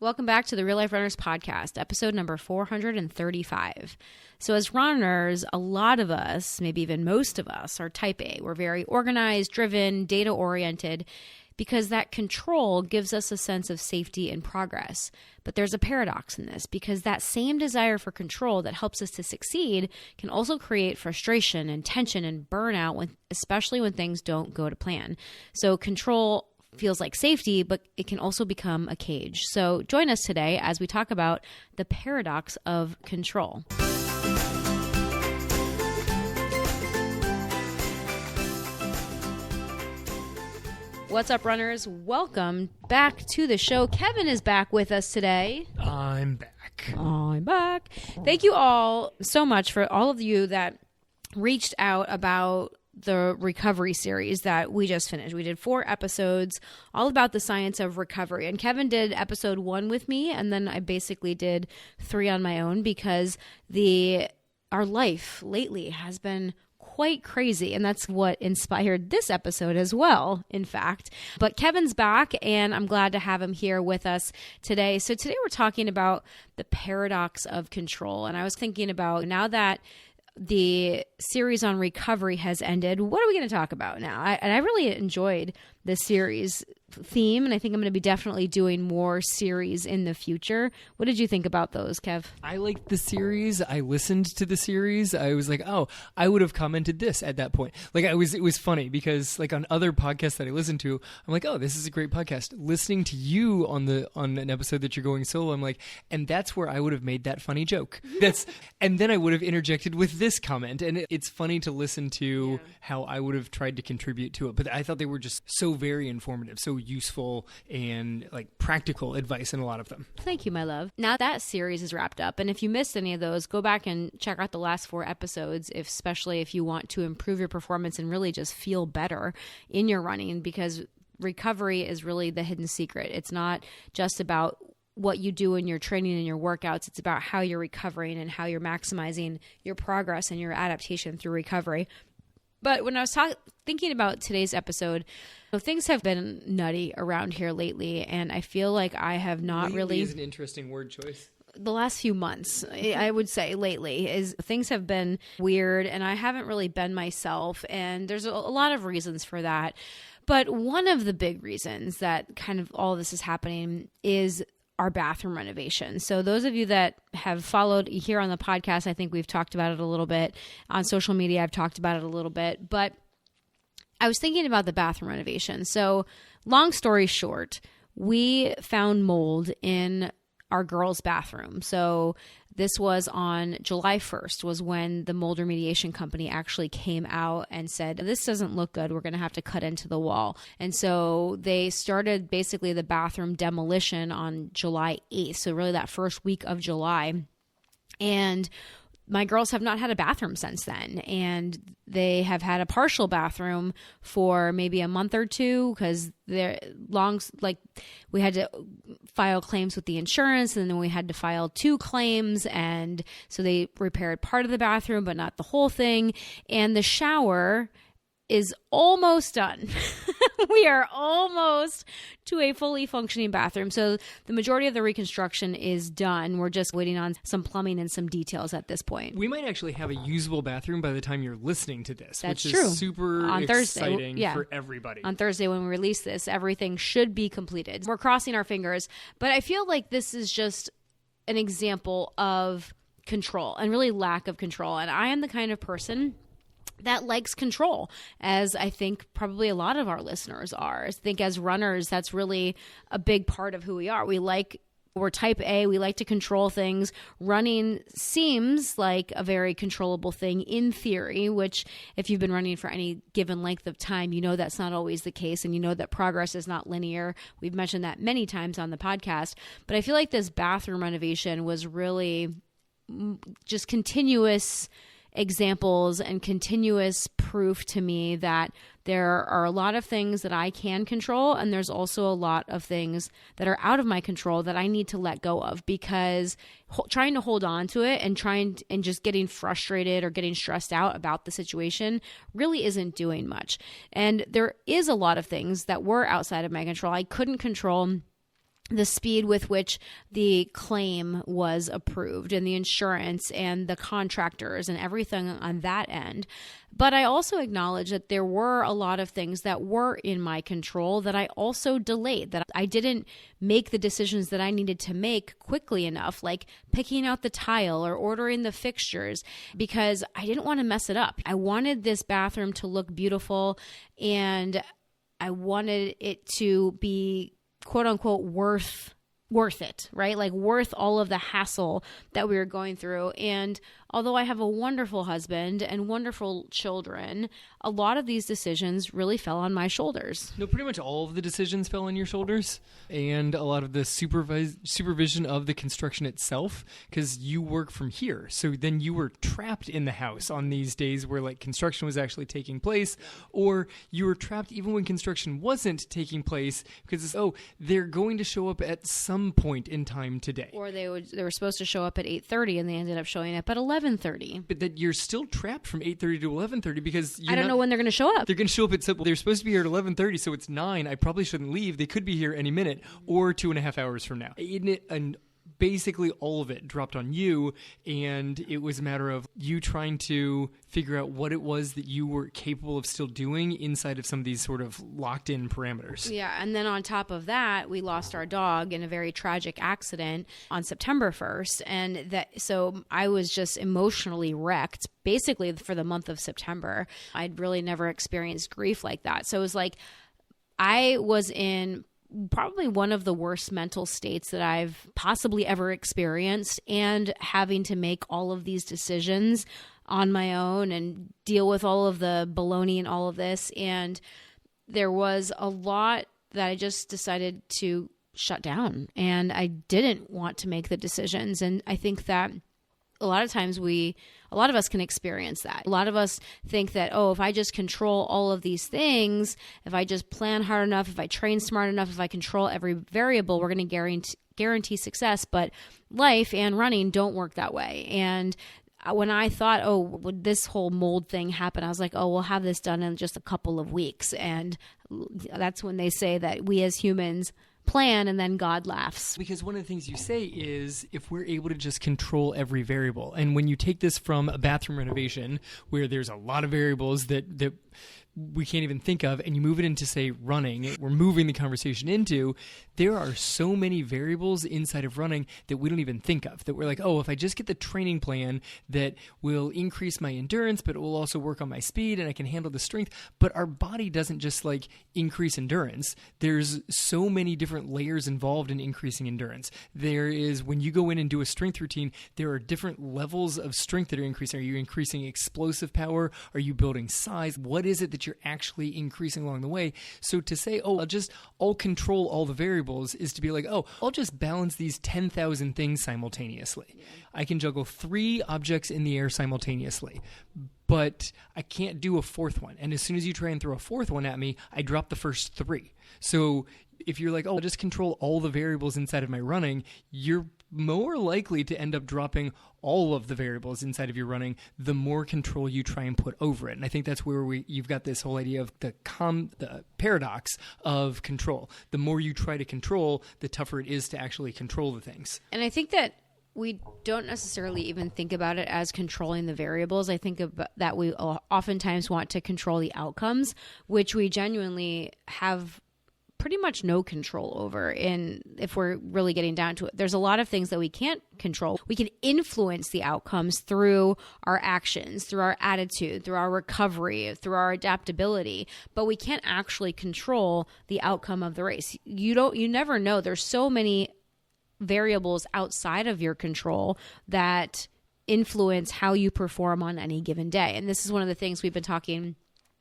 Welcome back to the Real Life Runners podcast, episode number 435. So as runners, a lot of us, maybe even most of us, are type A. We're very organized, driven, data-oriented, because that control gives us a sense of safety and progress. But there's a paradox in this, because that same desire for control that helps us to succeed can also create frustration and tension and burnout, especially when things don't go to plan. So control feels like safety, but it can also become a cage. So join us today as we talk about the paradox of control. What's up, runners? Welcome back to the show. Kevin is back with us today. I'm back. Thank you all so much for all of you that reached out about the recovery series that we just finished. We did 4 episodes all about the science of recovery. And Kevin did episode 1 with me, and then I basically did 3 on my own because our life lately has been quite crazy, and that's what inspired this episode as well, in fact. But Kevin's back, and I'm glad to have him here with us today. So today we're talking about the paradox of control. And I was thinking about, now that the series on recovery has ended, what are we going to talk about now? I really enjoyed this series theme, and I think I'm going to be definitely doing more series in the future. What did you think about those, Kev? I liked the series. I listened to the series. I was like, oh, I would have commented this at that point. It was funny because on other podcasts that I listen to, I'm like, oh, this is a great podcast. Listening to you on an episode that you're going solo, I'm like, and that's where I would have made that funny joke. And then I would have interjected with this comment. And it's funny to listen to how I would have tried to contribute to it. But I thought they were just so very informative, so useful, and practical advice in a lot of them. Thank you, my love. Now that series is wrapped up, and if you missed any of those, go back and check out the last 4 episodes, especially if you want to improve your performance and really just feel better in your running, because recovery is really the hidden secret. It's not just about what you do in your training and your workouts. It's about how you're recovering and how you're maximizing your progress and your adaptation through recovery. But when I was thinking about today's episode, things have been nutty around here lately, and I feel like I have not really... is an interesting word choice. The last few months, I would say lately, is things have been weird, and I haven't really been myself, and there's a lot of reasons for that. But one of the big reasons that kind of all this is happening is our bathroom renovation. So those of you that have followed here on the podcast, I think we've talked about it a little bit. On social media, I've talked about it a little bit. But I was thinking about the bathroom renovation. So long story short, we found mold in our girls' bathroom. So this was on July 1st was when the mold remediation company actually came out and said, this doesn't look good. We're going to have to cut into the wall. And so they started basically the bathroom demolition on July 8th. So really that first week of July. And my girls have not had a bathroom since then, and they have had a partial bathroom for maybe a month or two because they're we had to file claims with the insurance, and then we had to file 2 claims, and so they repaired part of the bathroom but not the whole thing. And the shower is almost done. We are almost to a fully functioning bathroom. So the majority of the reconstruction is done. We're just waiting on some plumbing and some details at this point. We might actually have a usable bathroom by the time you're listening to this, That's which true. is super on exciting Thursday, for everybody. On Thursday when we release this, everything should be completed. We're crossing our fingers, but I feel like this is just an example of control and really lack of control. And I am the kind of person that likes control, as I think probably a lot of our listeners are. I think as runners, that's really a big part of who we are. We're type A. We like to control things. Running seems like a very controllable thing in theory, which if you've been running for any given length of time, you know that's not always the case, and you know that progress is not linear. We've mentioned that many times on the podcast. But I feel like this bathroom renovation was really just continuous examples and continuous proof to me that there are a lot of things that I can control, and there's also a lot of things that are out of my control that I need to let go of, because trying to hold on to it and just getting frustrated or getting stressed out about the situation really isn't doing much. And there is a lot of things that were outside of my control. I couldn't control the speed with which the claim was approved and the insurance and the contractors and everything on that end. But I also acknowledge that there were a lot of things that were in my control that I also delayed, that I didn't make the decisions that I needed to make quickly enough, like picking out the tile or ordering the fixtures, because I didn't want to mess it up. I wanted this bathroom to look beautiful, and I wanted it to be quote unquote worth it, right? Like worth all of the hassle that we were going through. And although I have a wonderful husband and wonderful children, a lot of these decisions really fell on my shoulders. No, pretty much all of the decisions fell on your shoulders, and a lot of the supervision of the construction itself, because you work from here. So then you were trapped in the house on these days where like construction was actually taking place, or you were trapped even when construction wasn't taking place because it's, they're going to show up at some point in time today. Or they were supposed to show up at 8:30 and they ended up showing up at 11:30. But that you're still trapped from 8:30 to 11:30 because I don't know when they're going to show up. They're going to show up at they're supposed to be here at 11:30, so it's 9. I probably shouldn't leave. They could be here any minute or 2.5 hours from now. And basically all of it dropped on you, and it was a matter of you trying to figure out what it was that you were capable of still doing inside of some of these sort of locked in parameters. Yeah, and then on top of that, we lost our dog in a very tragic accident on September 1st, and so I was just emotionally wrecked basically for the month of September. I'd really never experienced grief like that. So it was like I was in probably one of the worst mental states that I've possibly ever experienced, and having to make all of these decisions on my own and deal with all of the baloney and all of this. And there was a lot that I just decided to shut down, and I didn't want to make the decisions. And I think that a lot of times a lot of us can experience that. A lot of us think that, if I just control all of these things, if I just plan hard enough, if I train smart enough, if I control every variable, we're going to guarantee success. But life and running don't work that way. And when I thought, would this whole mold thing happen? I was like, we'll have this done in just a couple of weeks. And that's when they say that we as humans plan and then God laughs. Because one of the things you say is if we're able to just control every variable, and when you take this from a bathroom renovation where there's a lot of variables that we can't even think of, and you move it into, say, running, we're moving the conversation into, there are so many variables inside of running that we don't even think of, that we're like, if I just get the training plan that will increase my endurance, but it will also work on my speed and I can handle the strength. But our body doesn't just like increase endurance. There's so many different layers involved in increasing endurance. There is, when you go in and do a strength routine, there are different levels of strength that are increasing. Are you increasing explosive power? Are you building size? What is it that you're actually increasing along the way? So to say, I'll control all the variables is to be like, I'll just balance these 10,000 things simultaneously. Yeah. I can juggle 3 objects in the air simultaneously, but I can't do a 4th one. And as soon as you try and throw a 4th one at me, I drop the first 3. So if you're like, I'll just control all the variables inside of my running, you're more likely to end up dropping all of the variables inside of your running the more control you try and put over it. And I think that's where you've got this whole idea of the paradox of control. The more you try to control, the tougher it is to actually control the things. And I think that we don't necessarily even think about it as controlling the variables. I think that we oftentimes want to control the outcomes, which we genuinely have pretty much no control over. And if we're really getting down to it, there's a lot of things that we can't control. We can influence the outcomes through our actions, through our attitude, through our recovery, through our adaptability, but we can't actually control the outcome of the race. You never know. There's so many variables outside of your control that influence how you perform on any given day. And this is one of the things we've been talking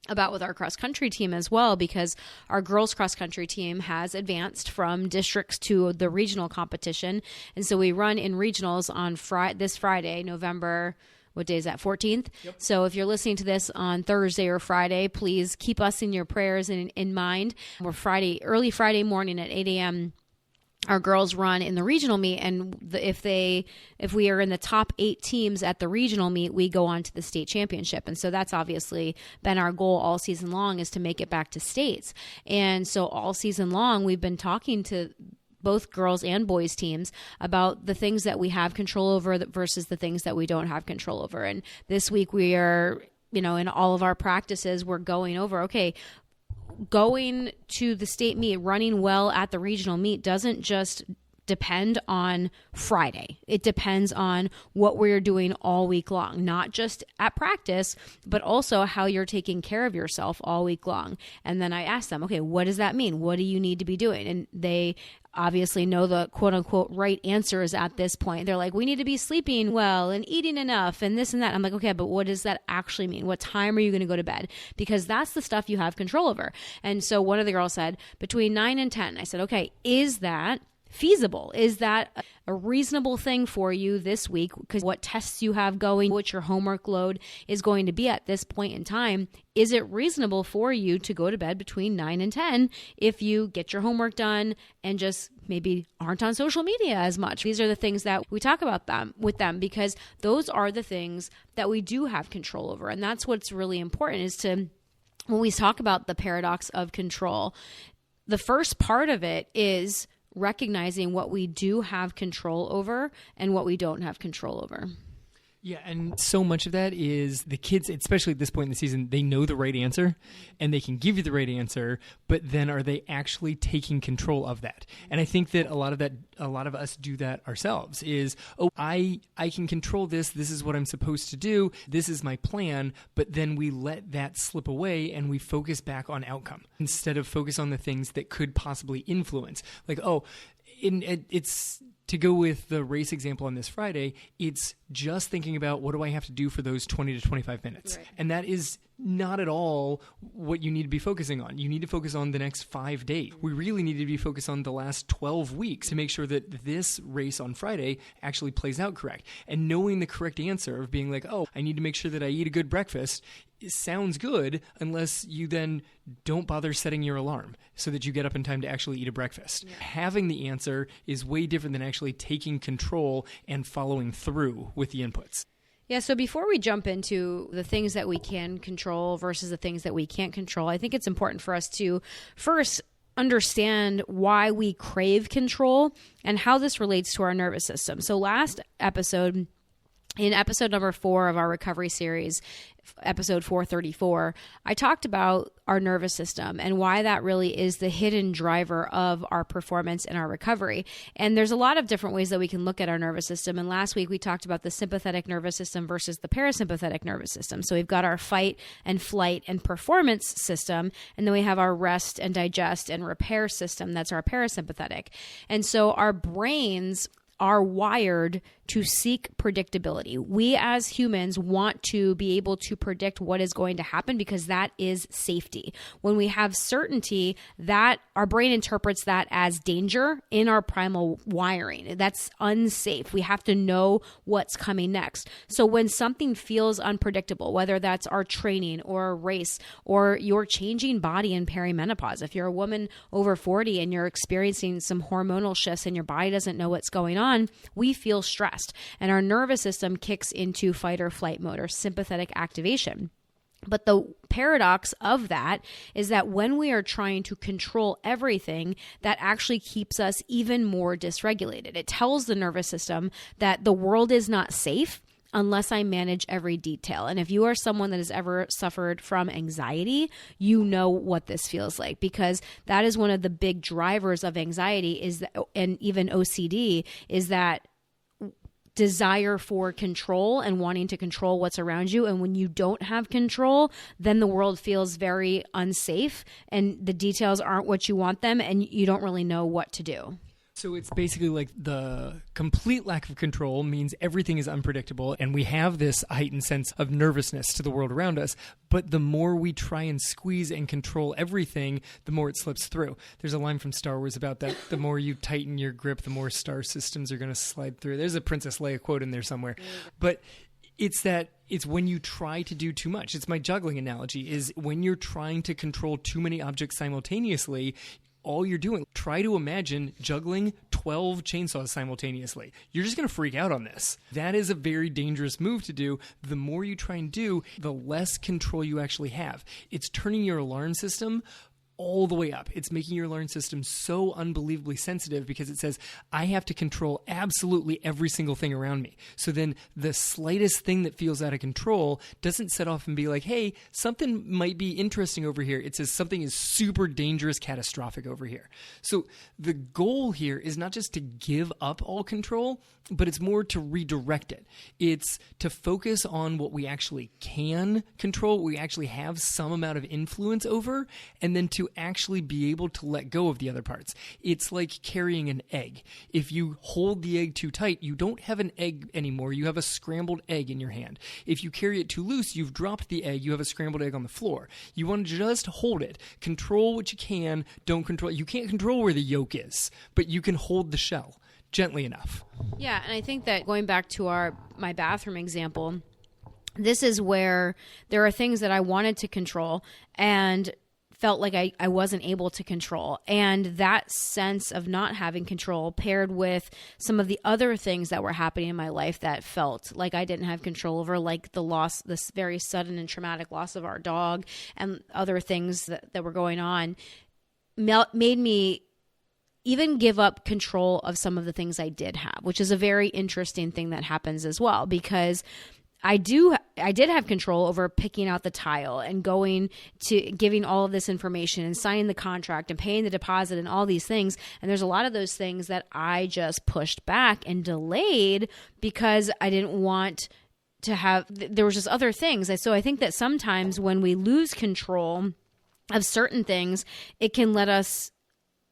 about with our cross-country team as well, because our girls cross-country team has advanced from districts to the regional competition. And so we run in regionals on this Friday, November, what day is that, 14th? Yep. So if you're listening to this on Thursday or Friday, please keep us in your prayers and in mind. We're early Friday morning at 8 a.m., our girls run in the regional meet, and if we are in the top 8 teams at the regional meet, we go on to the state championship. And so that's obviously been our goal all season long, is to make it back to states. And so all season long, we've been talking to both girls and boys teams about the things that we have control over versus the things that we don't have control over. And this week we are, in all of our practices, we're going over, okay, going to the state meet, running well at the regional meet doesn't just depend on Friday. It depends on what we're doing all week long, not just at practice, but also how you're taking care of yourself all week long. And then I asked them, okay, what does that mean? What do you need to be doing? And they obviously know the quote unquote right answers at this point. They're like, we need to be sleeping well and eating enough and this and that. I'm like, okay, but what does that actually mean? What time are you going to go to bed? Because that's the stuff you have control over. And so one of the girls said between 9 and 10. I said, okay, is that feasible? Is that a reasonable thing for you this week? Because what tests you have going, what your homework load is going to be at this point in time, is it reasonable for you to go to bed between 9 and 10 if you get your homework done and just maybe aren't on social media as much? These are the things that we talk about with them because those are the things that we do have control over. And that's what's really important is to, when we talk about the paradox of control, the first part of it is recognizing what we do have control over and what we don't have control over. Yeah, and so much of that is the kids, especially at this point in the season, they know the right answer and they can give you the right answer, but then are they actually taking control of that? And I think that a lot of us do that ourselves is, I can control this. This is what I'm supposed to do. This is my plan. But then we let that slip away and we focus back on outcome instead of focus on the things that could possibly influence. Like, it's to go with the race example on this Friday, it's just thinking about what do I have to do for those 20 to 25 minutes. Right. And that is not at all what you need to be focusing on. You need to focus on the next 5 days. We really need to be focused on the last 12 weeks to make sure that this race on Friday actually plays out correct. And knowing the correct answer of being like, I need to make sure that I eat a good breakfast, it sounds good unless you then don't bother setting your alarm so that you get up in time to actually eat a breakfast. Yeah. Having the answer is way different than actually taking control and following through with the inputs. Yeah, so before we jump into the things that we can control versus the things that we can't control, I think it's important for us to first understand why we crave control and how this relates to our nervous system. So last episode, in episode number 4 of our recovery series, episode 434, I talked about our nervous system and why that really is the hidden driver of our performance and our recovery. And there's a lot of different ways that we can look at our nervous system. And last week we talked about the sympathetic nervous system versus the parasympathetic nervous system. So we've got our fight and flight and performance system, and then we have our rest and digest and repair system. That's our parasympathetic. And so our brains are wired to seek predictability. We as humans want to be able to predict what is going to happen because that is safety. When we have certainty, that our brain interprets that as danger in our primal wiring. That's unsafe. We have to know what's coming next. So when something feels unpredictable, whether that's our training or a race or your changing body in perimenopause, if you're a woman over 40 and you're experiencing some hormonal shifts and your body doesn't know what's going on, we feel stressed. And our nervous system kicks into fight or flight mode or sympathetic activation. But the paradox of that is that when we are trying to control everything, that actually keeps us even more dysregulated. It tells the nervous system that the world is not safe unless I manage every detail. And if you are someone that has ever suffered from anxiety, you know what this feels like, because that is one of the big drivers of anxiety is that, and even OCD, is that desire for control and wanting to control what's around you. And when you don't have control, then the world feels very unsafe and the details aren't what you want them and you don't really know what to do. So it's basically like the complete lack of control means everything is unpredictable and we have this heightened sense of nervousness to the world around us. But the more we try and squeeze and control everything, the more it slips through. There's a line from Star Wars about that. The more you tighten your grip, the more star systems are going to slide through. There's a Princess Leia quote in there somewhere. But it's when you try to do too much. It's my juggling analogy is when you're trying to control too many objects simultaneously, all you're doing, try to imagine juggling 12 chainsaws simultaneously. You're just going to freak out on this. That is a very dangerous move to do. The more you try and do, the less control you actually have. It's turning your alarm system all the way up. It's making your alarm system so unbelievably sensitive because it says, I have to control absolutely every single thing around me. So then the slightest thing that feels out of control doesn't set off and be like, hey, something might be interesting over here. It says something is super dangerous, catastrophic over here. So the goal here is not just to give up all control, but it's more to redirect it. It's to focus on what we actually can control, what we actually have some amount of influence over, and then to actually be able to let go of the other parts. It's like carrying an egg. If you hold the egg too tight, you don't have an egg anymore. You have a scrambled egg in your hand. If you carry it too loose, you've dropped the egg. You have a scrambled egg on the floor. You want to just hold it. Control what you can. Don't control. You can't control where the yolk is, but you can hold the shell gently enough. Yeah, and I think that going back to my bathroom example, this is where there are things that I wanted to control and felt like I wasn't able to control. And that sense of not having control paired with some of the other things that were happening in my life that felt like I didn't have control over, like the loss, this very sudden and traumatic loss of our dog and other things that were going on, made me even give up control of some of the things I did have, which is a very interesting thing that happens as well, because I did have control over picking out the tile and going to giving all of this information and signing the contract and paying the deposit and all these things. And there's a lot of those things that I just pushed back and delayed because I didn't want to have, there was just other things. And so I think that sometimes when we lose control of certain things, it can let us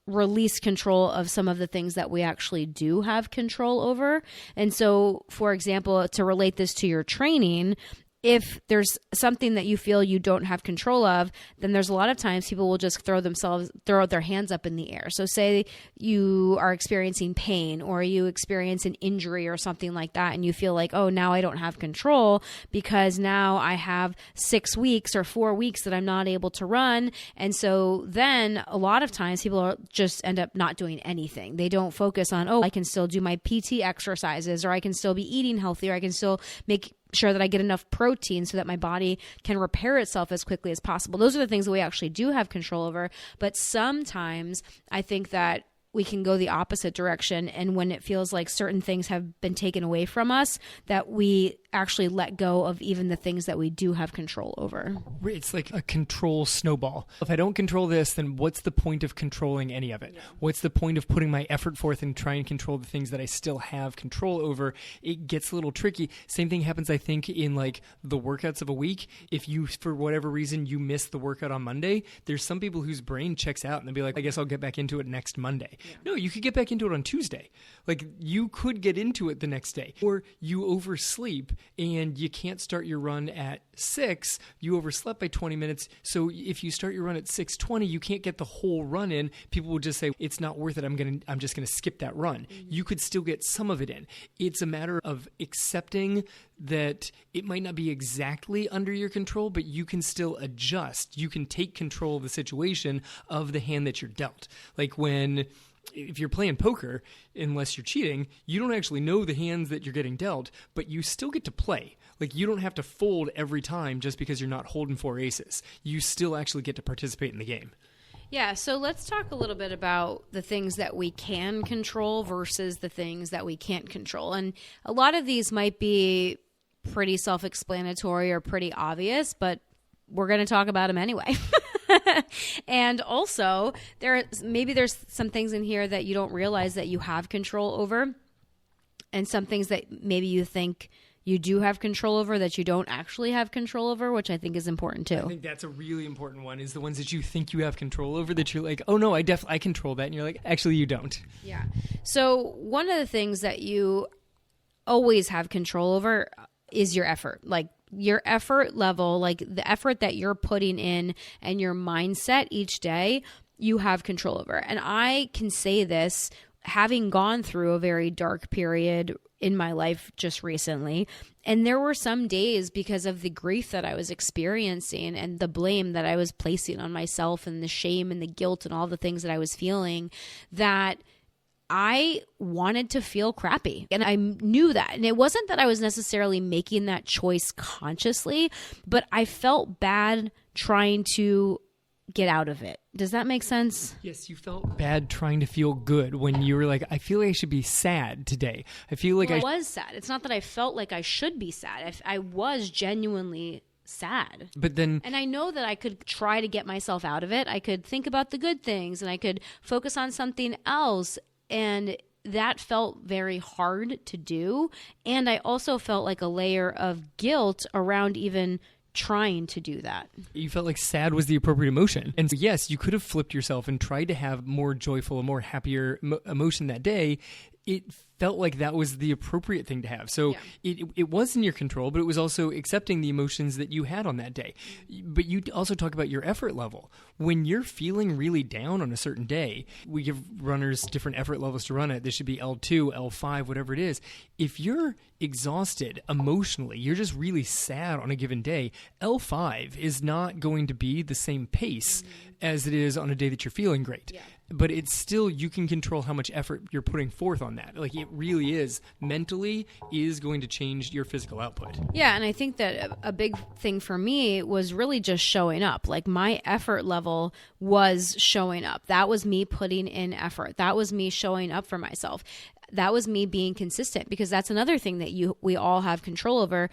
release control of some of the things that we actually do have control over. And so, for example, to relate this to your training, if there's something that you feel you don't have control of, then there's a lot of times people will just throw their hands up in the air. So say you are experiencing pain or you experience an injury or something like that, and you feel like, oh, now I don't have control because now I have 6 weeks or 4 weeks that I'm not able to run. And so then a lot of times people just end up not doing anything. They don't focus on, oh, I can still do my PT exercises, or I can still be eating healthy, or I can still make sure that I get enough protein so that my body can repair itself as quickly as possible. Those are the things that we actually do have control over. But sometimes I think that we can go the opposite direction. And when it feels like certain things have been taken away from us, that we actually let go of even the things that we do have control over. It's like a control snowball. If I don't control this, then what's the point of controlling any of it? Yeah. What's the point of putting my effort forth and trying to control the things that I still have control over? It gets a little tricky. Same thing happens, I think, in like the workouts of a week. If you, for whatever reason, you miss the workout on Monday, there's some people whose brain checks out and they'll be like, I guess I'll get back into it next Monday. Yeah. No, you could get back into it on Tuesday. Like you could get into it the next day. Or you oversleep and you can't start your run at 6, you overslept by 20 minutes. So if you start your run at 6:20, you can't get the whole run in. People will just say, it's not worth it. I'm just going to skip that run. Mm-hmm. You could still get some of it in. It's a matter of accepting that it might not be exactly under your control, but you can still adjust. You can take control of the situation of the hand that you're dealt. Like if you're playing poker, unless you're cheating, you don't actually know the hands that you're getting dealt, but you still get to play. Like you don't have to fold every time just because you're not holding 4 aces. You still actually get to participate in the game. Yeah, so let's talk a little bit about the things that we can control versus the things that we can't control. And a lot of these might be pretty self-explanatory or pretty obvious, but we're going to talk about them anyway. And also, there's some things in here that you don't realize that you have control over, and some things that maybe you think you do have control over that you don't actually have control over, which I think is important too. I think that's a really important one, is the ones that you think you have control over that you're like, oh no, I control that. And you're like, actually you don't. Yeah. So one of the things that you always have control over is your effort. Like your effort level, like the effort that you're putting in and your mindset each day, you have control over. And I can say this having gone through a very dark period in my life just recently. And there were some days, because of the grief that I was experiencing and the blame that I was placing on myself and the shame and the guilt and all the things that I was feeling, that I wanted to feel crappy. And I knew that. And it wasn't that I was necessarily making that choice consciously, but I felt bad trying to get out of it. Does that make sense? Yes, you felt bad trying to feel good when you were like, I feel like I should be sad today. I feel like I was sad. It's not that I felt like I should be sad. I was genuinely sad. But then, and I know that I could try to get myself out of it. I could think about the good things and I could focus on something else. And that felt very hard to do. And I also felt like a layer of guilt around even trying to do that. You felt like sad was the appropriate emotion. And so, yes, you could have flipped yourself and tried to have more joyful, a more happier emotion that day. It felt like that was the appropriate thing to have. So it was in your control, but it was also accepting the emotions that you had on that day. But you also talk about your effort level. When you're feeling really down on a certain day, we give runners different effort levels to run at. This should be L2, L5, whatever it is. If you're exhausted emotionally, you're just really sad on a given day, L5 is not going to be the same pace as it is on a day that you're feeling great. Yeah. But it's still, you can control how much effort you're putting forth on that. Like, it really is, mentally, is going to change your physical output. Yeah, and I think that a big thing for me was really just showing up. Like, my effort level was showing up. That was me putting in effort. That was me showing up for myself. That was me being consistent, because that's another thing that we all have control over,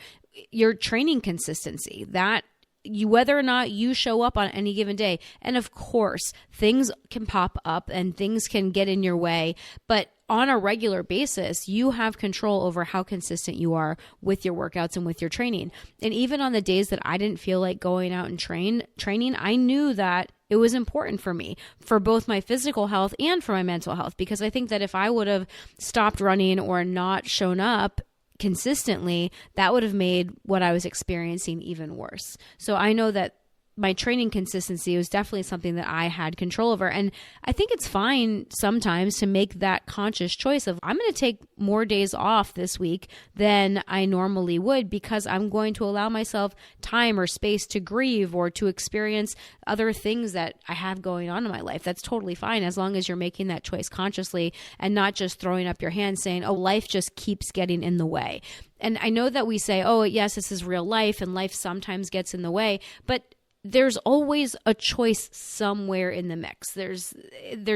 your training consistency. That whether or not you show up on any given day. And of course, things can pop up and things can get in your way, but on a regular basis, you have control over how consistent you are with your workouts and with your training. And even on the days that I didn't feel like going out and training, I knew that it was important for me, for both my physical health and for my mental health, because I think that if I would have stopped running or not shown up consistently, that would have made what I was experiencing even worse. So I know that my training consistency was definitely something that I had control over. And I think it's fine sometimes to make that conscious choice of, I'm going to take more days off this week than I normally would, because I'm going to allow myself time or space to grieve or to experience other things that I have going on in my life. That's totally fine, as long as you're making that choice consciously and not just throwing up your hands saying, oh, life just keeps getting in the way. And I know that we say, oh, yes, this is real life and life sometimes gets in the way, but there's always a choice somewhere in the mix. There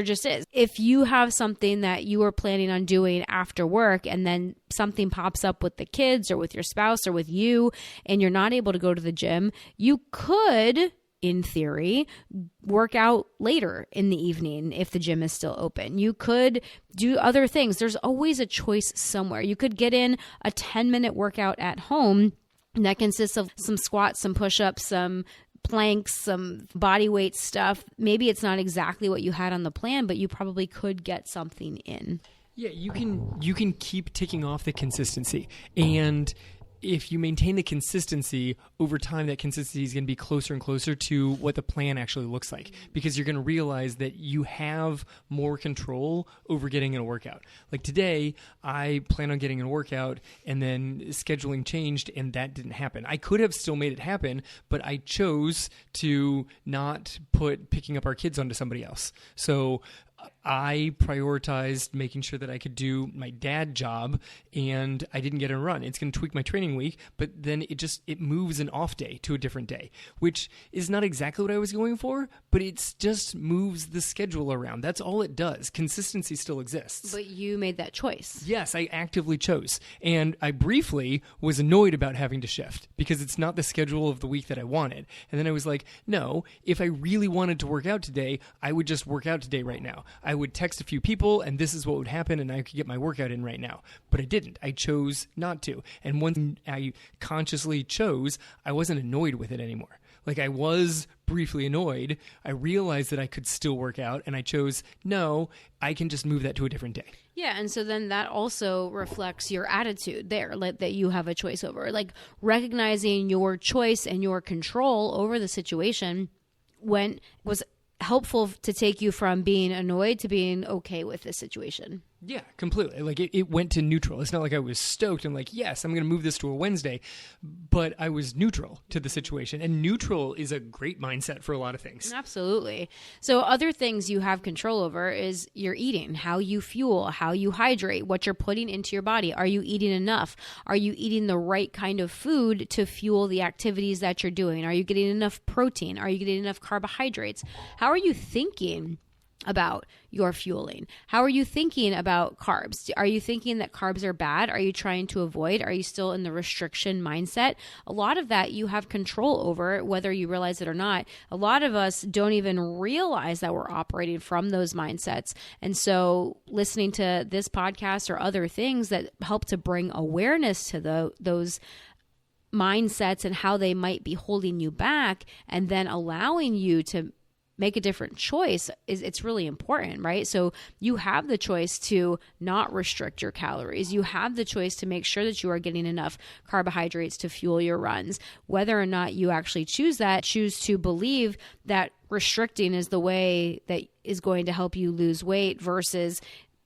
just is. If you have something that you are planning on doing after work and then something pops up with the kids or with your spouse or with you and you're not able to go to the gym, you could, in theory, work out later in the evening if the gym is still open. You could do other things. There's always a choice somewhere. You could get in a 10-minute workout at home that consists of some squats, some push-ups, some planks, some body weight stuff. Maybe it's not exactly what you had on the plan, but you probably could get something in. Yeah, you can keep ticking off the consistency. And if you maintain the consistency over time, that consistency is going to be closer and closer to what the plan actually looks like, because you're going to realize that you have more control over getting in a workout. Like today, I plan on getting in a workout and then scheduling changed and that didn't happen. I could have still made it happen, but I chose to not put picking up our kids onto somebody else. So I prioritized making sure that I could do my dad job, and I didn't get a run. It's going to tweak my training week, but then it moves an off day to a different day, which is not exactly what I was going for, but it just moves the schedule around. That's all it does. Consistency still exists. But you made that choice. Yes, I actively chose. And I briefly was annoyed about having to shift because it's not the schedule of the week that I wanted. And then I was like, no, if I really wanted to work out today, I would just work out today right now. I would text a few people and this is what would happen and I could get my workout in right now. But I didn't. I chose not to. And once I consciously chose, I wasn't annoyed with it anymore. Like, I was briefly annoyed. I realized that I could still work out and I chose, no, I can just move that to a different day. Yeah, and so then that also reflects your attitude there, that you have a choice over. Like, recognizing your choice and your control over the situation was helpful to take you from being annoyed to being okay with the situation. Yeah, completely. Like it went to neutral. It's not like I was stoked and like, yes, I'm going to move this to a Wednesday, but I was neutral to the situation. And neutral is a great mindset for a lot of things. Absolutely. So other things you have control over is your eating, how you fuel, how you hydrate, what you're putting into your body. Are you eating enough? Are you eating the right kind of food to fuel the activities that you're doing? Are you getting enough protein? Are you getting enough carbohydrates? How are you thinking about your fueling? How are you thinking about carbs? Are you thinking that carbs are bad? Are you trying to avoid? Are you still in the restriction mindset? A lot of that you have control over, whether you realize it or not. A lot of us don't even realize that we're operating from those mindsets. And so listening to this podcast or other things that help to bring awareness to those mindsets and how they might be holding you back, and then allowing you to make a different choice, it's really important, right? So you have the choice to not restrict your calories. You have the choice to make sure that you are getting enough carbohydrates to fuel your runs. Whether or not you actually choose to believe that restricting is the way that is going to help you lose weight versus,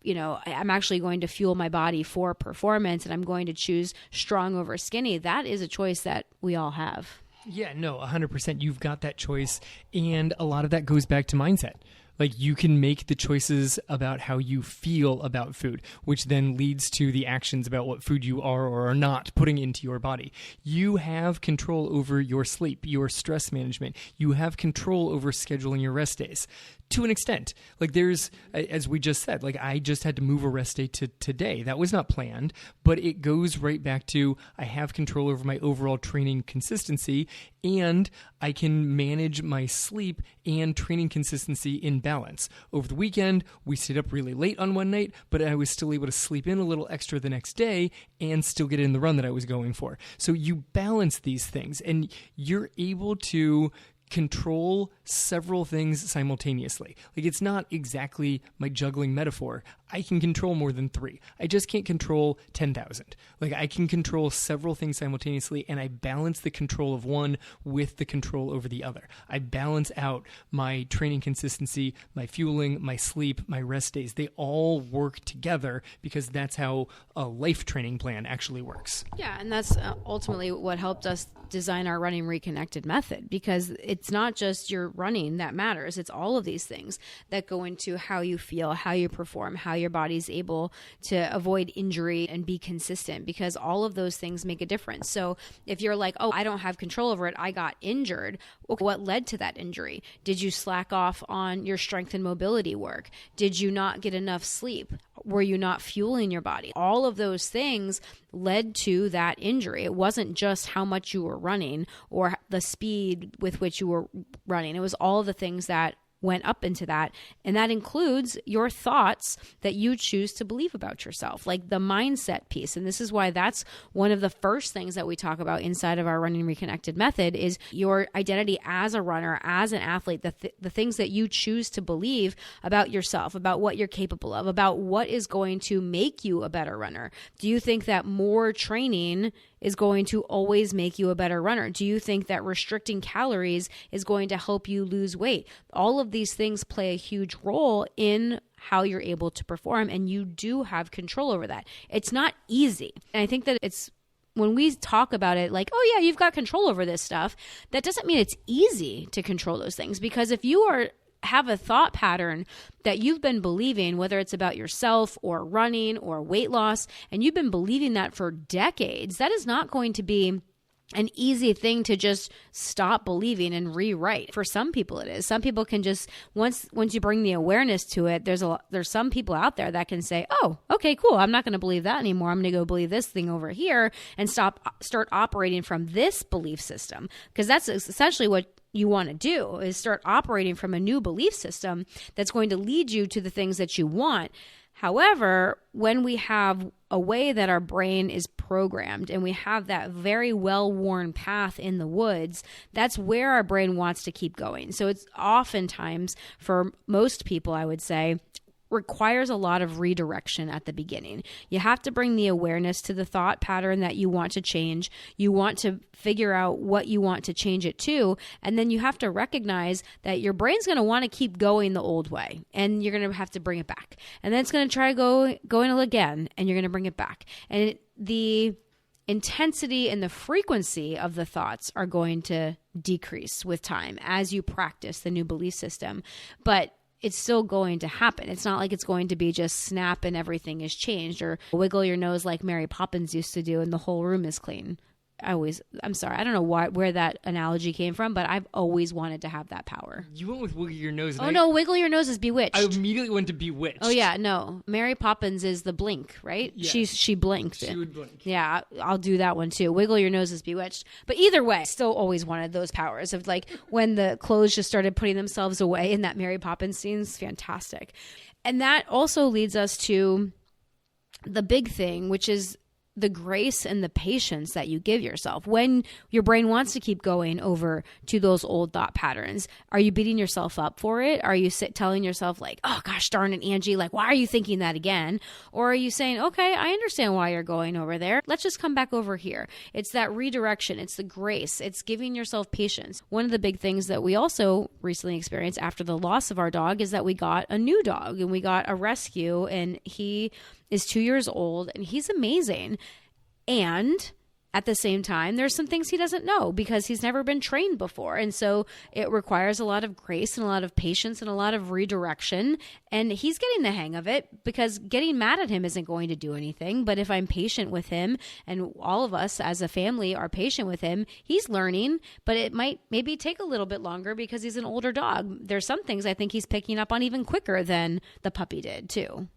I'm actually going to fuel my body for performance and I'm going to choose strong over skinny. That is a choice that we all have. Yeah, no, 100%. You've got that choice. And a lot of that goes back to mindset. Like you can make the choices about how you feel about food, which then leads to the actions about what food you are or are not putting into your body. You have control over your sleep, your stress management. You have control over scheduling your rest days. To an extent, like there's, as we just said, like I just had to move a rest day to today. That was not planned, but it goes right back to I have control over my overall training consistency, and I can manage my sleep and training consistency in balance. Over the weekend, we stayed up really late on one night, but I was still able to sleep in a little extra the next day and still get in the run that I was going for. So you balance these things, and you're able to control several things simultaneously. Like it's not exactly my juggling metaphor. I can control more than 3. I just can't control 10,000. Like I can control several things simultaneously, and I balance the control of one with the control over the other. I balance out my training consistency, my fueling, my sleep, my rest days. They all work together because that's how a life training plan actually works. Yeah, and that's ultimately what helped us design our Running Reconnected method, because it's not just your running that matters. It's all of these things that go into how you feel, how you perform, how your body's able to avoid injury and be consistent, because all of those things make a difference. So if you're like, oh, I don't have control over it, I got injured. Okay, what led to that injury? Did you slack off on your strength and mobility work? Did you not get enough sleep? Were you not fueling your body? All of those things led to that injury. It wasn't just how much you were running or the speed with which you were running. It was all of the things that went up into that. And that includes your thoughts that you choose to believe about yourself, like the mindset piece. And this is why that's one of the first things that we talk about inside of our Running Reconnected method is your identity as a runner, as an athlete, the things that you choose to believe about yourself, about what you're capable of, about what is going to make you a better runner. Do you think that more training is going to always make you a better runner? Do you think that restricting calories is going to help you lose weight? All of these things play a huge role in how you're able to perform, and you do have control over that. It's not easy. And I think that it's when we talk about it like, oh yeah, you've got control over this stuff, that doesn't mean it's easy to control those things, because if you have a thought pattern that you've been believing, whether it's about yourself or running or weight loss, and you've been believing that for decades, that is not going to be an easy thing to just stop believing and rewrite. For some people it is. Some people can just, once you bring the awareness to it, there's some people out there that can say, oh, okay, cool, I'm not going to believe that anymore. I'm going to go believe this thing over here and start operating from this belief system. Because that's essentially what you want to do, is start operating from a new belief system that's going to lead you to the things that you want. However, when we have a way that our brain is programmed and we have that very well-worn path in the woods, that's where our brain wants to keep going. So it's oftentimes, for most people, I would say, requires a lot of redirection at the beginning. You have to bring the awareness to the thought pattern that you want to change. You want to figure out what you want to change it to. And then you have to recognize that your brain's going to want to keep going the old way, and you're going to have to bring it back. And then it's going to try going again, and you're going to bring it back. And the intensity and the frequency of the thoughts are going to decrease with time as you practice the new belief system. But it's still going to happen. It's not like it's going to be just snap and everything is changed, or wiggle your nose like Mary Poppins used to do and the whole room is clean. I'm sorry, I don't know where that analogy came from, but I've always wanted to have that power. You went with wiggle your nose. No, wiggle your nose is Bewitched. I immediately went to Bewitched. Oh yeah, no. Mary Poppins is the blink, right? Yes. She blinked. She would blink. Yeah, I'll do that one too. Wiggle your nose is Bewitched. But either way, still always wanted those powers of like when the clothes just started putting themselves away in that Mary Poppins scene is fantastic. And that also leads us to the big thing, which is the grace and the patience that you give yourself. When your brain wants to keep going over to those old thought patterns, are you beating yourself up for it? Are you telling yourself like, oh gosh darn it, Angie, like why are you thinking that again? Or are you saying, okay, I understand why you're going over there. Let's just come back over here. It's that redirection. It's the grace. It's giving yourself patience. One of the big things that we also recently experienced after the loss of our dog is that we got a new dog, and we got a rescue, and he is 2 years old, and he's amazing. And at the same time, there's some things he doesn't know because he's never been trained before. And so it requires a lot of grace and a lot of patience and a lot of redirection. And he's getting the hang of it, because getting mad at him isn't going to do anything. But if I'm patient with him, and all of us as a family are patient with him, he's learning, but it might maybe take a little bit longer because he's an older dog. There's some things I think he's picking up on even quicker than the puppy did too.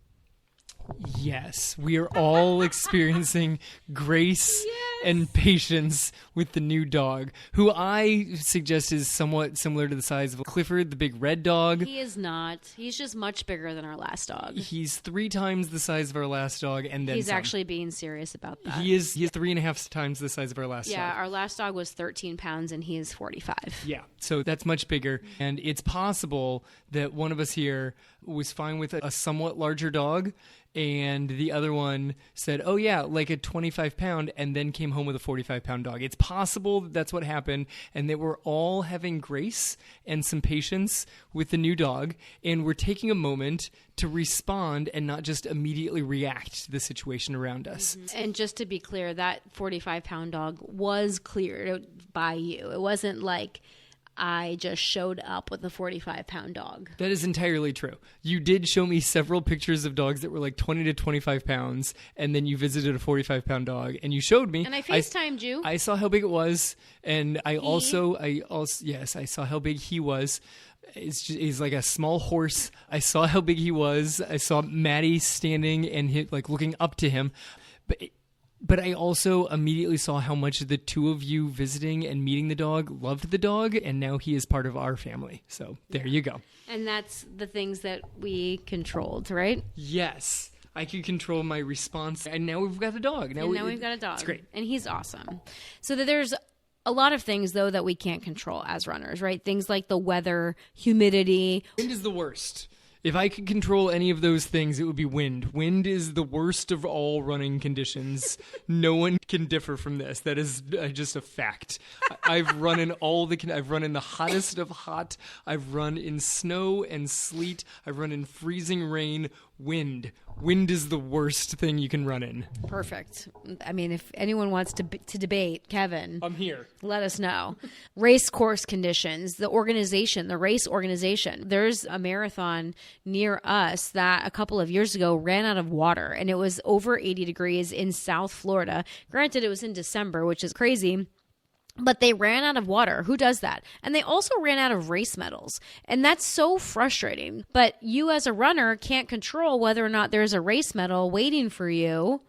Yes, we are all experiencing grace and patience with the new dog, who I suggest is somewhat similar to the size of Clifford, the big red dog. He is not. He's just much bigger than our last dog. He's 3 times the size of our last dog, and then he's some. actually being serious about that. He is 3.5 times the size of our last dog. Yeah, our last dog was 13 pounds, and he is 45. Yeah, so that's much bigger, and it's possible that one of us here was fine with a somewhat larger dog, and the other one said, oh yeah, like a 25-pound, and then came home with a 45-pound dog. It's possible that that's what happened, and that we're all having grace and some patience with the new dog, and we're taking a moment to respond and not just immediately react to the situation around us. Mm-hmm. And just to be clear, that 45-pound dog was cleared by you. It wasn't like I just showed up with a 45-pound dog. That is entirely true. You did show me several pictures of dogs that were like 20 to 25 pounds, and then you visited a 45-pound dog, and you showed me. And I FaceTimed you. I saw how big it was, and I also yes, I saw how big he was. He's like a small horse. I saw how big he was. I saw Maddie standing and like looking up to him, But I also immediately saw how much the two of you visiting and meeting the dog loved the dog, and now he is part of our family. So there you go. And that's the things that we controlled, right? Yes. I can control my response, and now we've got a dog. Now we've got a dog. It's great. And he's awesome. So there's a lot of things, though, that we can't control as runners, right? Things like the weather, humidity. Wind is the worst. If I could control any of those things, it would be wind. Wind is the worst of all running conditions. No one can differ from this. That is just a fact. I've run in I've run in the hottest of hot. I've run in snow and sleet. I've run in freezing rain. Wind. Wind is the worst thing you can run in. Perfect. I mean, if anyone wants to debate, Kevin, I'm here. Let us know. Race course conditions, the race organization. There's a marathon near us that a couple of years ago ran out of water, and it was over 80 degrees in South Florida. Granted, it was in December, which is crazy. But they ran out of water. Who does that? And they also ran out of race medals. And that's so frustrating. But you as a runner can't control whether or not there's a race medal waiting for you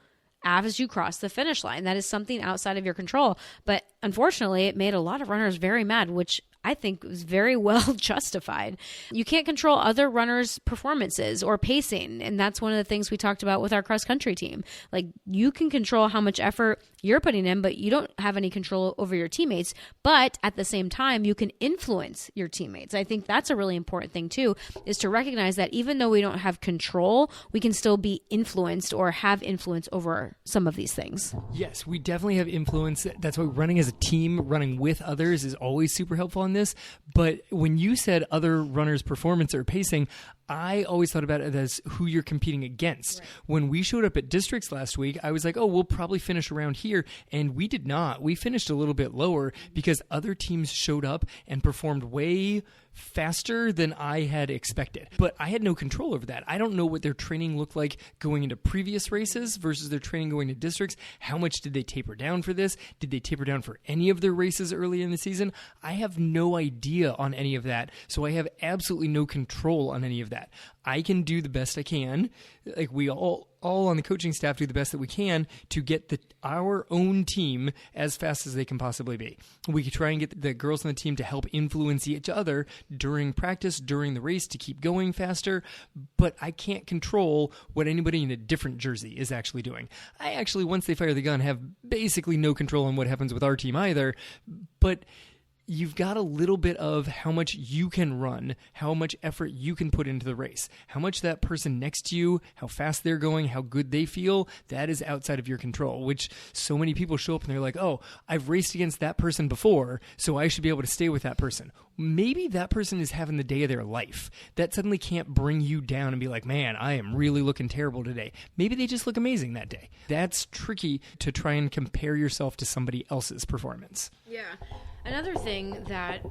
as you cross the finish line. That is something outside of your control. But unfortunately, it made a lot of runners very mad, which I think was very well justified. You can't control other runners' performances or pacing. And that's one of the things we talked about with our cross country team. Like, you can control how much effort you're putting in, but you don't have any control over your teammates. But at the same time, you can influence your teammates. I think that's a really important thing too, is to recognize that even though we don't have control, we can still be influenced or have influence over some of these things. Yes, we definitely have influence. That's why running as a team, running with others is always super helpful in this. But when you said other runners' performance or pacing, I always thought about it as who you're competing against. Right. When we showed up at districts last week, I was like, oh, we'll probably finish around here. And we did not. We finished a little bit lower because other teams showed up and performed way faster than I had expected. But I had no control over that. I don't know what their training looked like going into previous races versus their training going to districts. How much did they taper down for this? Did they taper down for any of their races early in the season? I have no idea on any of that. So I have absolutely no control on any of that. I can do the best I can. Like, we all on the coaching staff do the best that we can to get our own team as fast as they can possibly be. We can try and get the girls on the team to help influence each other during practice, during the race, to keep going faster, but I can't control what anybody in a different jersey is actually doing. I actually, once they fire the gun, have basically no control on what happens with our team either, but you've got a little bit of how much you can run, how much effort you can put into the race, how much that person next to you, how fast they're going, how good they feel. That is outside of your control, which so many people show up and they're like, oh, I've raced against that person before, so I should be able to stay with that person. Maybe that person is having the day of their life. That suddenly can't bring you down and be like, man, I am really looking terrible today. Maybe they just look amazing that day. That's tricky to try and compare yourself to somebody else's performance. Yeah. Another thing that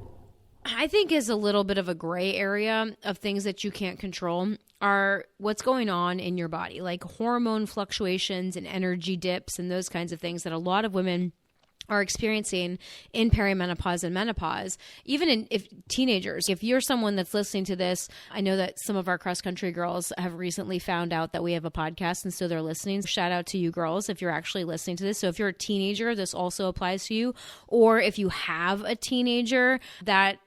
I think is a little bit of a gray area of things that you can't control are what's going on in your body, like hormone fluctuations and energy dips and those kinds of things that a lot of women are experiencing in perimenopause and menopause, even if teenagers. If you're someone that's listening to this, I know that some of our cross-country girls have recently found out that we have a podcast, and so they're listening. Shout out to you girls if you're actually listening to this. So if you're a teenager, this also applies to you. Or if you have a teenager that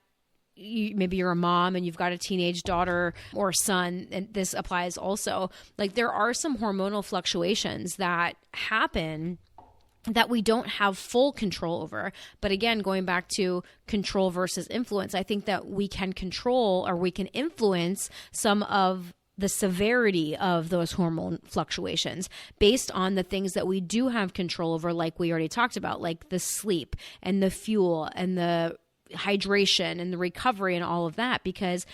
maybe you're a mom and you've got a teenage daughter or son, and this applies also. Like, there are some hormonal fluctuations that happen that we don't have full control over. But again, going back to control versus influence, I think that we can control or we can influence some of the severity of those hormone fluctuations based on the things that we do have control over, like we already talked about, like the sleep and the fuel and the hydration and the recovery and all of that. Because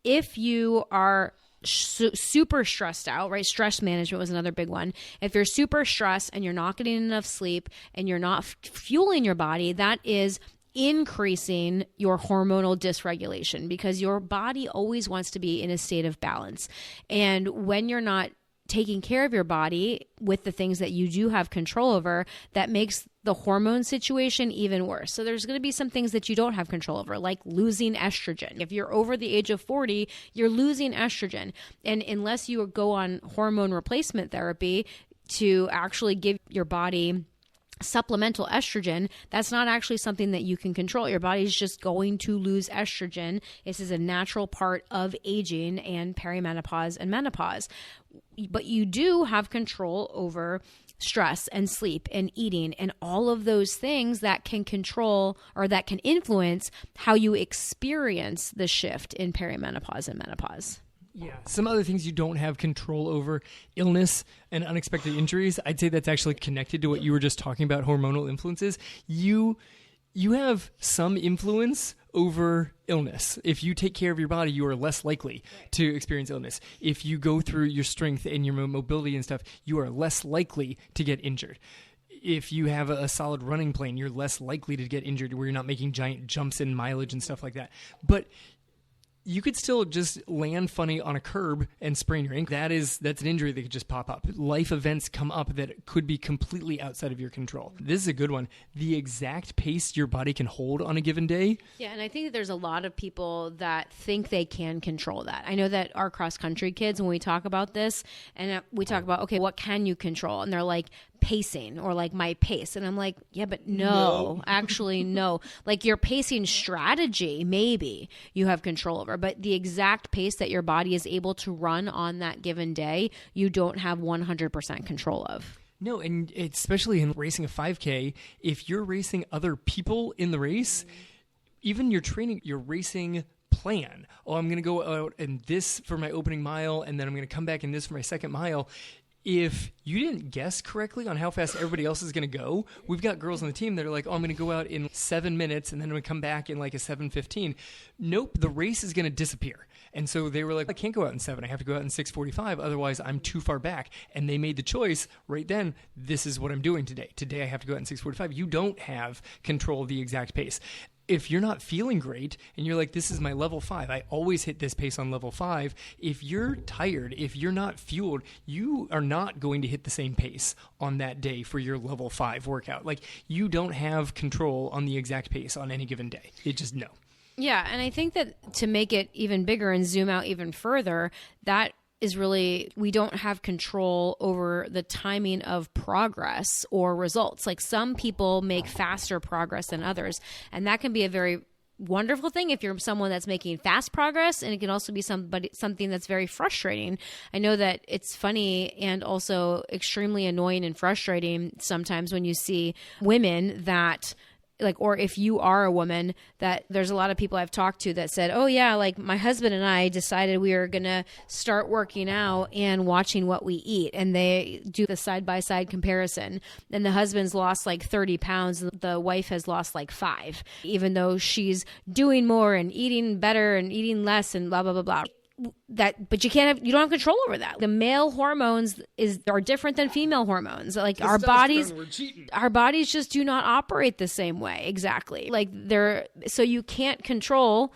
if you are super stressed out, right? Stress management was another big one. If you're super stressed and you're not getting enough sleep and you're not fueling your body, that is increasing your hormonal dysregulation, because your body always wants to be in a state of balance. And when you're not taking care of your body with the things that you do have control over, that makes the hormone situation even worse. So there's going to be some things that you don't have control over, like losing estrogen. If you're over the age of 40, you're losing estrogen. And unless you go on hormone replacement therapy to actually give your body supplemental estrogen, that's not actually something that you can control. Your body's just going to lose estrogen. This is a natural part of aging and perimenopause and menopause. But you do have control over stress and sleep and eating and all of those things that can control or that can influence how you experience the shift in perimenopause and menopause. Yeah. Some other things you don't have control over: illness and unexpected injuries. I'd say that's actually connected to what you were just talking about, hormonal influences. You have some influence over illness. If you take care of your body, you are less likely to experience illness. If you go through your strength and your mobility and stuff, you are less likely to get injured. If you have a solid running plan, you're less likely to get injured where you're not making giant jumps in mileage and stuff like that. But you could still just land funny on a curb and sprain your ankle. That's an injury that could just pop up. Life events come up that could be completely outside of your control. This is a good one. The exact pace your body can hold on a given day. Yeah, and I think that there's a lot of people that think they can control that. I know that our cross-country kids, when we talk about this, and we talk about, okay, what can you control? And they're like, pacing, or like my pace. And I'm like, yeah, but no. Actually, no. Like your pacing strategy, maybe you have control over, but the exact pace that your body is able to run on that given day, you don't have 100% control of. No, and especially in racing a 5K, if you're racing other people in the race, even your training, your racing plan, I'm going to go out and this for my opening mile, and then I'm going to come back in this for my second mile. If you didn't guess correctly on how fast everybody else is going to go, we've got girls on the team that are like, I'm going to go out in 7 minutes and then I'm going to come back in like a 7:15. Nope, the race is going to disappear. And so they were like, I can't go out in 7. I have to go out in 6:45. Otherwise, I'm too far back. And they made the choice right then, this is what I'm doing today. Today, I have to go out in 6:45. You don't have control of the exact pace. If you're not feeling great and you're like, this is my level 5, I always hit this pace on level 5. If you're tired, if you're not fueled, you are not going to hit the same pace on that day for your level 5 workout. Like you don't have control on the exact pace on any given day. It just no. Yeah. And I think that to make it even bigger and zoom out even further, that is really, we don't have control over the timing of progress or results. Like some people make faster progress than others, and that can be a very wonderful thing if you're someone that's making fast progress, and it can also be something that's very frustrating. I know that it's funny and also extremely annoying and frustrating sometimes when you see women that like, or if you are a woman, that there's a lot of people I've talked to that said, oh yeah, like my husband and I decided we were going to start working out and watching what we eat. And they do the side-by-side comparison. And the husband's lost like 30 pounds. And the wife has lost like 5, even though she's doing more and eating better and eating less and blah, blah, blah, blah. But you don't have control over that. The male hormones are different than female hormones. Like our bodies just do not operate the same way. Exactly. Like so you can't control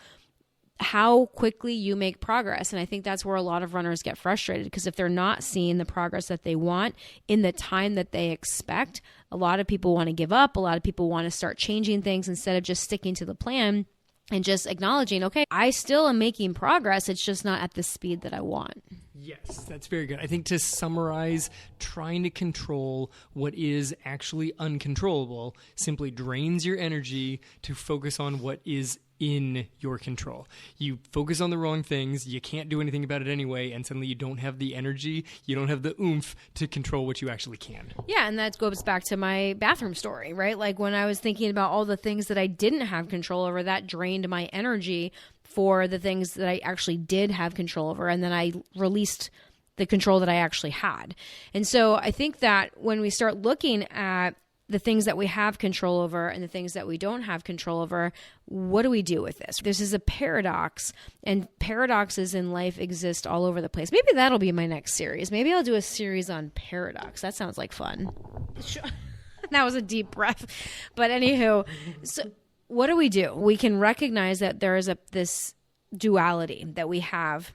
how quickly you make progress. And I think that's where a lot of runners get frustrated, because if they're not seeing the progress that they want in the time that they expect, a lot of people want to give up. A lot of people want to start changing things instead of just sticking to the plan and just acknowledging, okay, I still am making progress. It's just not at the speed that I want. Yes, that's very good. I think to summarize, trying to control what is actually uncontrollable simply drains your energy to focus on what is in your control. You focus on the wrong things, you can't do anything about it anyway, and suddenly you don't have the energy, you don't have the oomph to control what you actually can. Yeah, and that goes back to my bathroom story, right? Like when I was thinking about all the things that I didn't have control over, that drained my energy for the things that I actually did have control over, and then I released the control that I actually had. And so I think that when we start looking at the things that we have control over and the things that we don't have control over, what do we do with this? This is a paradox, and paradoxes in life exist all over the place. Maybe that'll be my next series. Maybe I'll do a series on paradox. That sounds like fun. That was a deep breath. But anywho, so what do? We can recognize that there is this duality that we have,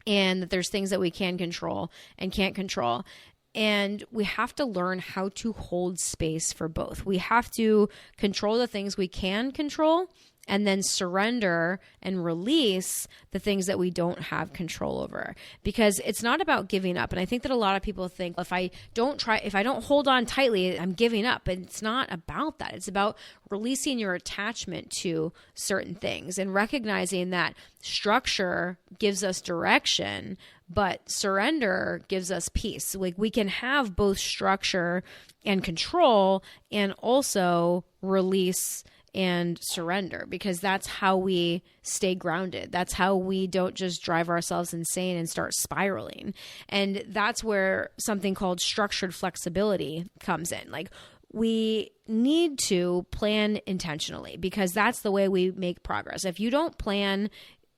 and that there's things that we can control and can't control. And we have to learn how to hold space for both. We have to control the things we can control, and then surrender and release the things that we don't have control over. Because it's not about giving up. And I think that a lot of people think, if I don't hold on tightly, I'm giving up. But it's not about that. It's about releasing your attachment to certain things and recognizing that structure gives us direction, but surrender gives us peace. Like we can have both structure and control, and also release and surrender, because that's how we stay grounded. That's how we don't just drive ourselves insane and start spiraling. And that's where something called structured flexibility comes in. Like we need to plan intentionally, because that's the way we make progress. If you don't plan,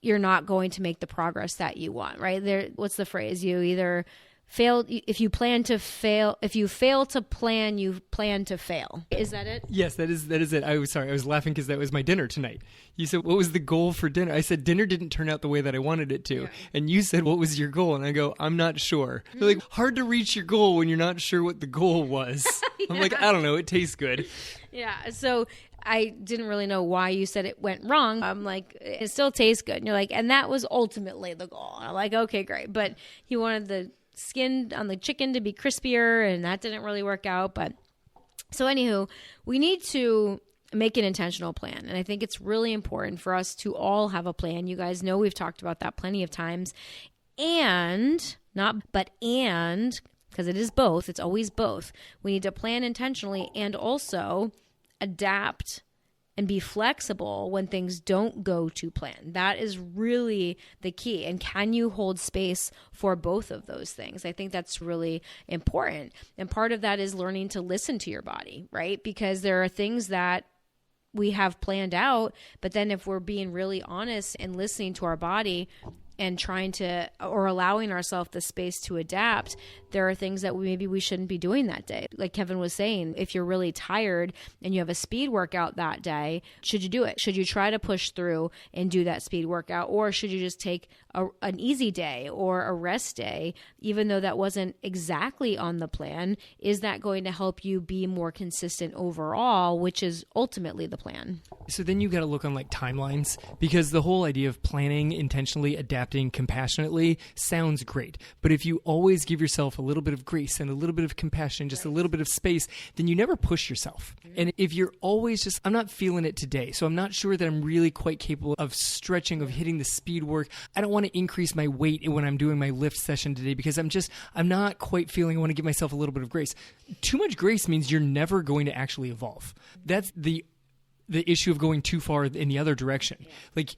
you're not going to make the progress that you want, right? What's the phrase? You either if you fail to plan, you plan to fail. Is that it? Yes, that is it. I was sorry. I was laughing because that was my dinner tonight. You said, what was the goal for dinner? I said, dinner didn't turn out the way that I wanted it to. Yeah. And you said, what was your goal? And I go, I'm not sure. Mm-hmm. You're like, hard to reach your goal when you're not sure what the goal was. Yeah. I'm like, I don't know. It tastes good. Yeah. So I didn't really know why you said it went wrong. I'm like, it still tastes good. And you're like, and that was ultimately the goal. And I'm like, okay, great. But he wanted the skin on the chicken to be crispier, and that didn't really work out. But so anywho, we need to make an intentional plan. And I think it's really important for us to all have a plan. You guys know we've talked about that plenty of times. And because it is both, it's always both. We need to plan intentionally and also adapt and be flexible when things don't go to plan. That is really the key. And can you hold space for both of those things? I think that's really important. And part of that is learning to listen to your body, right? Because there are things that we have planned out, but then if we're being really honest and listening to our body and trying to, or allowing ourselves the space to adapt, there are things that maybe we shouldn't be doing that day. Like Kevin was saying, if you're really tired and you have a speed workout that day, should you do it? Should you try to push through and do that speed workout? Or should you just take an easy day or a rest day, even though that wasn't exactly on the plan? Is that going to help you be more consistent overall, which is ultimately the plan? So then you got to look on like timelines, because the whole idea of planning intentionally, adapting compassionately sounds great. But if you always give yourself a little bit of grace and a little bit of compassion, just a little bit of space, then you never push yourself. And if you're always just, I'm not feeling it today, so I'm not sure that I'm really quite capable of stretching, of hitting the speed work. I don't want to increase my weight when I'm doing my lift session today because I'm not quite feeling, I want to give myself a little bit of grace. Too much grace means you're never going to actually evolve. That's the issue of going too far in the other direction. Like,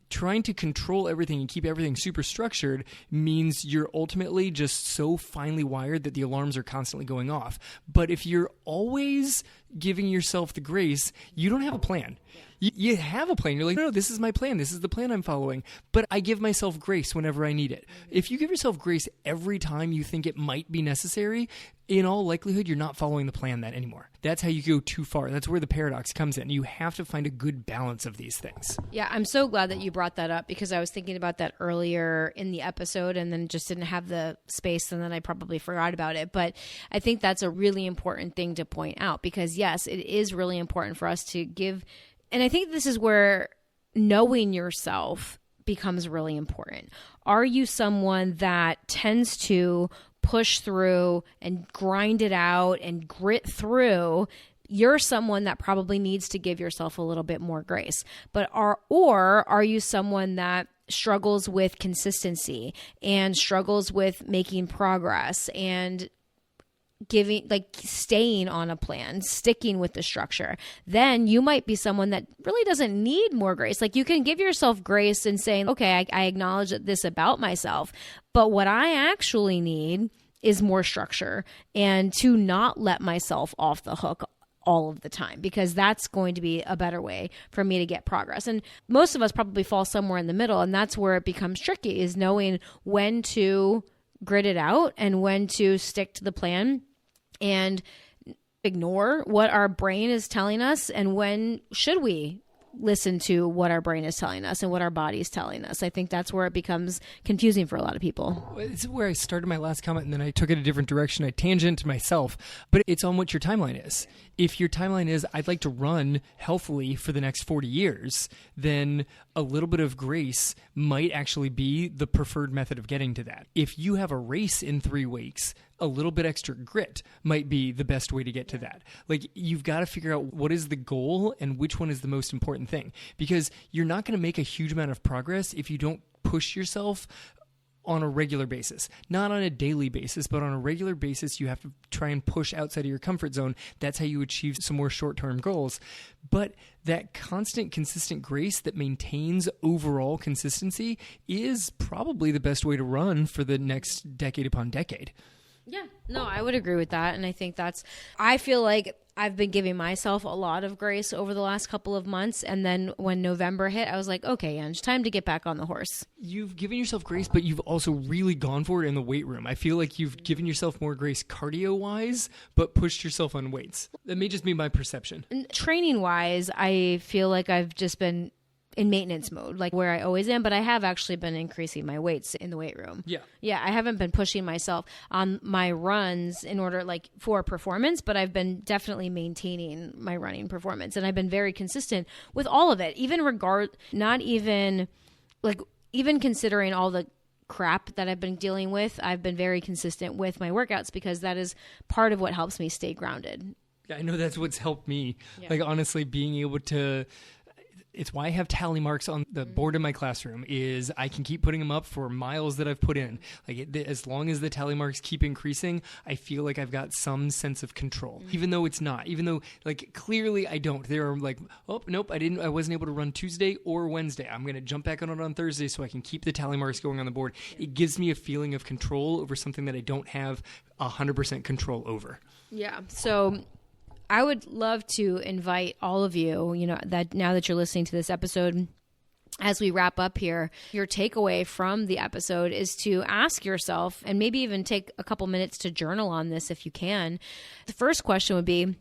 trying to control everything and keep everything super structured means you're ultimately just so finely wired that the alarms are constantly going off. But if you're always giving yourself the grace, you don't have a plan. You have a plan. You're like, no, this is my plan. This is the plan I'm following. But I give myself grace whenever I need it. If you give yourself grace every time you think it might be necessary, in all likelihood, you're not following the plan that anymore. That's how you go too far. That's where the paradox comes in. You have to find a good balance of these things. Yeah, I'm so glad that you brought that up because I was thinking about that earlier in the episode and then just didn't have the space and then I probably forgot about it. But I think that's a really important thing to point out because, yes, it is really important for us to give. And I think this is where knowing yourself becomes really important. Are you someone that tends to push through and grind it out and grit through? You're someone that probably needs to give yourself a little bit more grace. Or are you someone that struggles with consistency and struggles with making progress and staying on a plan, sticking with the structure? Then you might be someone that really doesn't need more grace. Like, you can give yourself grace and saying, okay, I acknowledge this about myself, but what I actually need is more structure and to not let myself off the hook all of the time, because that's going to be a better way for me to get progress. And most of us probably fall somewhere in the middle, and that's where it becomes tricky, is knowing when to grit it out and when to stick to the plan and ignore what our brain is telling us, and when should we listen to what our brain is telling us and what our body is telling us. I think that's where it becomes confusing for a lot of people. It's where I started my last comment and then I took it a different direction. I tangented myself, but it's on what your timeline is. If your timeline is, I'd like to run healthily for the next 40 years, then a little bit of grace might actually be the preferred method of getting to that. If you have a race in 3 weeks, a little bit extra grit might be the best way to get to that. Like, you've got to figure out what is the goal and which one is the most important thing, because you're not going to make a huge amount of progress if you don't push yourself on a regular basis. Not on a daily basis, but on a regular basis, you have to try and push outside of your comfort zone. That's how you achieve some more short-term goals. But that constant, consistent grace that maintains overall consistency is probably the best way to run for the next decade upon decade. Yeah, no, I would agree with that. And I think I feel like I've been giving myself a lot of grace over the last couple of months. And then when November hit, I was like, okay, Ange, time to get back on the horse. You've given yourself grace, but you've also really gone for it in the weight room. I feel like you've given yourself more grace cardio-wise, but pushed yourself on weights. That may just be my perception. And training-wise, I feel like I've just been in maintenance mode, like where I always am, but I have actually been increasing my weights in the weight room. Yeah, I haven't been pushing myself on my runs in order like for performance, but I've been definitely maintaining my running performance, and I've been very consistent with all of it, even considering all the crap that I've been dealing with. I've been very consistent with my workouts because that is part of what helps me stay grounded. Yeah, I know that's what's helped me. Yeah. Like honestly, being able to, it's why I have tally marks on the board in my classroom, is I can keep putting them up for miles that I've put in. Like as long as the tally marks keep increasing, I feel like I've got some sense of control, even though it's not, even though like clearly I don't. There are like, oh, nope, I wasn't able to run Tuesday or Wednesday. I'm going to jump back on it on Thursday so I can keep the tally marks going on the board. It gives me a feeling of control over something that I don't have 100% control over. Yeah. So I would love to invite all of you, that now that you're listening to this episode, as we wrap up here, your takeaway from the episode is to ask yourself, and maybe even take a couple minutes to journal on this if you can. The first question would be,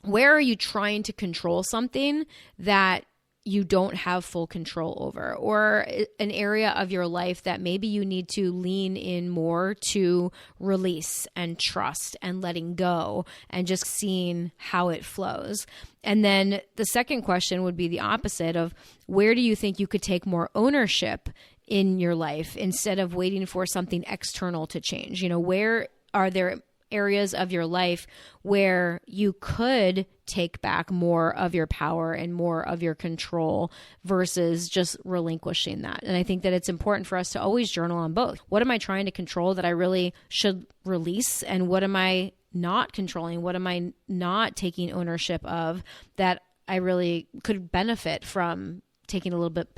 where are you trying to control something that you don't have full control over, or an area of your life that maybe you need to lean in more to release and trust and letting go and just seeing how it flows. And then the second question would be the opposite of, where do you think you could take more ownership in your life instead of waiting for something external to change? Where are there areas of your life where you could take back more of your power and more of your control versus just relinquishing that? And I think that it's important for us to always journal on both. What am I trying to control that I really should release? And what am I not controlling? What am I not taking ownership of that I really could benefit from taking a little bit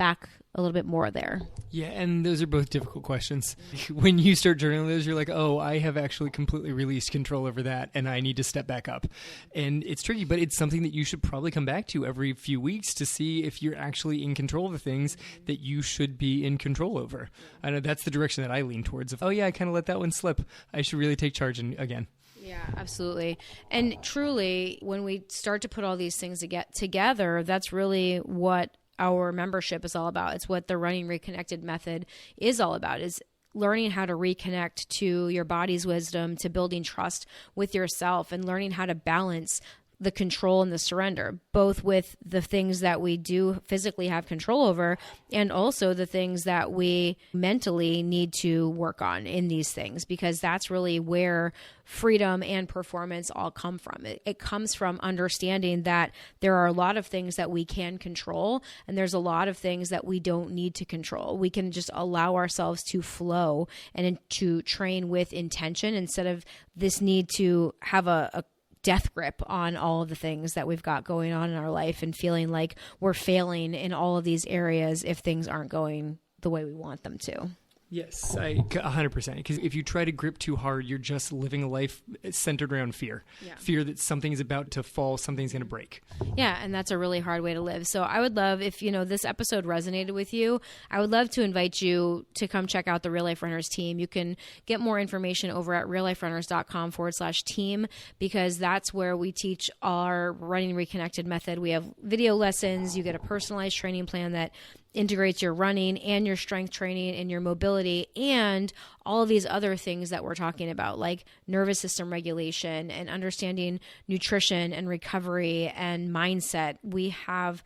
more there? Yeah, and those are both difficult questions. When you start journaling those, you're like, oh, I have actually completely released control over that, and I need to step back up. And it's tricky, but it's something that you should probably come back to every few weeks to see if you're actually in control of the things that you should be in control over. I know that's the direction that I lean towards. Of, oh yeah, I kind of let that one slip. I should really take charge again. Yeah, absolutely. And truly, when we start to put all these things together, that's really what our membership is all about. It's what the Running Reconnected method is all about, is learning how to reconnect to your body's wisdom, to building trust with yourself, and learning how to balance the control and the surrender, both with the things that we do physically have control over and also the things that we mentally need to work on in these things, because that's really where freedom and performance all come from. It comes from understanding that there are a lot of things that we can control, and there's a lot of things that we don't need to control. We can just allow ourselves to flow and to train with intention instead of this need to have a death grip on all of the things that we've got going on in our life and feeling like we're failing in all of these areas if things aren't going the way we want them to. Yes, 100%. Because if you try to grip too hard, you're just living a life centered around fear. Yeah. Fear that something's about to fall, something's going to break. Yeah, and that's a really hard way to live. So I would love, if this episode resonated with you, I would love to invite you to come check out the Real Life Runners team. You can get more information over at realliferunners.com/team, because that's where we teach our Running Reconnected method. We have video lessons. You get a personalized training plan that integrates your running and your strength training and your mobility and all of these other things that we're talking about, like nervous system regulation and understanding nutrition and recovery and mindset. We have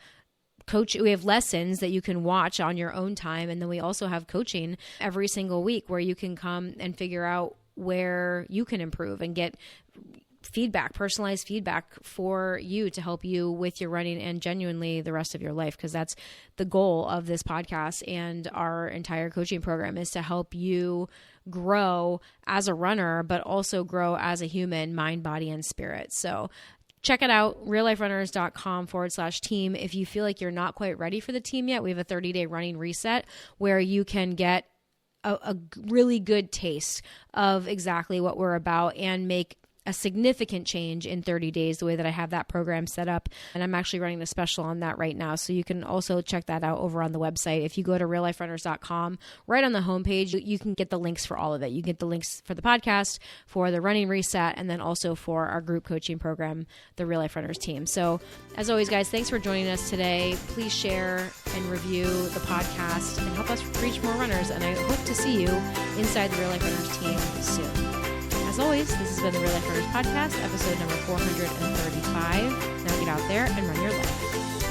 lessons that you can watch on your own time. And then we also have coaching every single week where you can come and figure out where you can improve and get personalized feedback for you to help you with your running and genuinely the rest of your life. Because that's the goal of this podcast and our entire coaching program, is to help you grow as a runner, but also grow as a human, mind, body, and spirit. So check it out, realliferunners.com/team. If you feel like you're not quite ready for the team yet, we have a 30-day running reset where you can get a really good taste of exactly what we're about and make a significant change in 30 days, the way that I have that program set up. And I'm actually running a special on that right now. So you can also check that out over on the website. If you go to realliferunners.com, right on the homepage, you can get the links for all of it. You get the links for the podcast, for the running reset, and then also for our group coaching program, the Real Life Runners team. So as always, guys, thanks for joining us today. Please share and review the podcast and help us reach more runners. And I hope to see you inside the Real Life Runners team soon. As always, this has been the Real Life Runners Podcast, episode number 435. Now get out there and run your life.